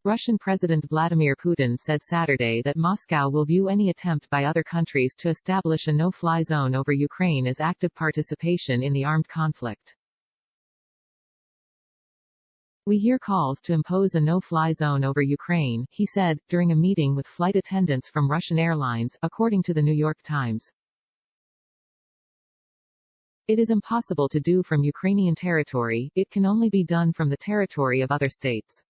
Russian President Vladimir Putin said Saturday that Moscow will view any attempt by other countries to establish a no-fly zone over Ukraine as active participation in the armed conflict. We hear calls to impose a no-fly zone over Ukraine, he said, during a meeting with flight attendants from Russian airlines, according to the New York Times. It is impossible to do from Ukrainian territory, it can only be done from the territory of other states.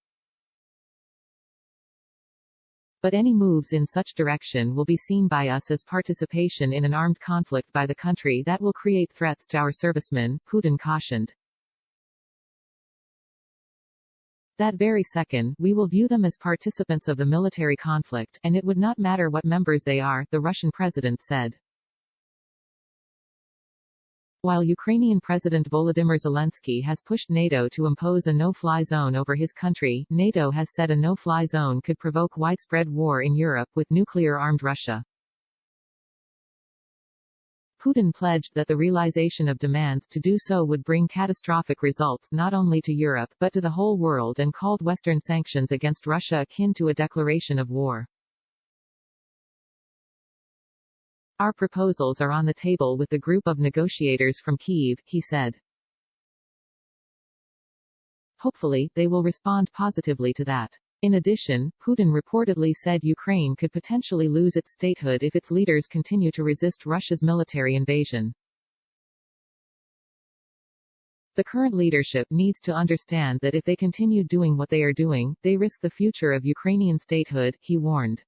But any moves in such direction will be seen by us as participation in an armed conflict by the country that will create threats to our servicemen, Putin cautioned. That very second, we will view them as participants of the military conflict, and it would not matter what members they are, the Russian president said. While Ukrainian President Volodymyr Zelenskyy has pushed NATO to impose a no-fly zone over his country, NATO has said a no-fly zone could provoke widespread war in Europe with nuclear-armed Russia. Putin pledged that the realization of demands to do so would bring catastrophic results not only to Europe but to the whole world and called Western sanctions against Russia akin to a declaration of war. Our proposals are on the table with the group of negotiators from Kyiv, he said. Hopefully, they will respond positively to that. In addition, Putin reportedly said Ukraine could potentially lose its statehood if its leaders continue to resist Russia's military invasion. The current leadership needs to understand that if they continue doing what they are doing, they risk the future of Ukrainian statehood, he warned.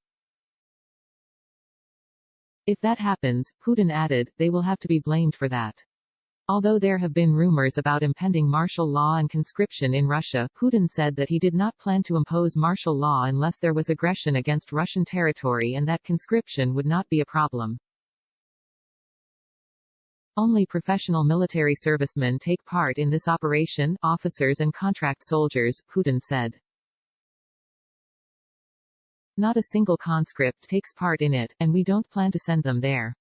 If that happens, Putin added, they will have to be blamed for that. Although there have been rumors about impending martial law and conscription in Russia, Putin said that he did not plan to impose martial law unless there was aggression against Russian territory and that conscription would not be a problem. Only professional military servicemen take part in this operation, officers and contract soldiers, Putin said. Not a single conscript takes part in it, and we don't plan to send them there.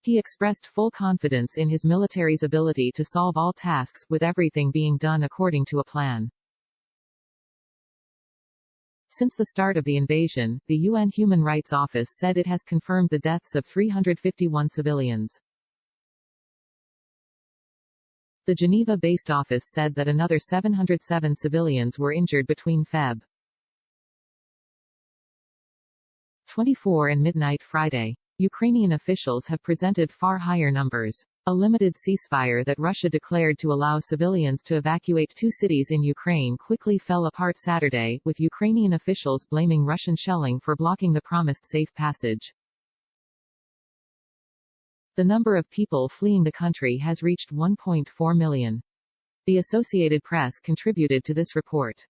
He expressed full confidence in his military's ability to solve all tasks, with everything being done according to a plan. Since the start of the invasion, the UN Human Rights Office said it has confirmed the deaths of 351 civilians. The Geneva-based office said that another 707 civilians were injured between Feb. 24 and midnight Friday. Ukrainian officials have presented far higher numbers. A limited ceasefire that Russia declared to allow civilians to evacuate two cities in Ukraine quickly fell apart Saturday, with Ukrainian officials blaming Russian shelling for blocking the promised safe passage. The number of people fleeing the country has reached 1.4 million. The Associated Press contributed to this report.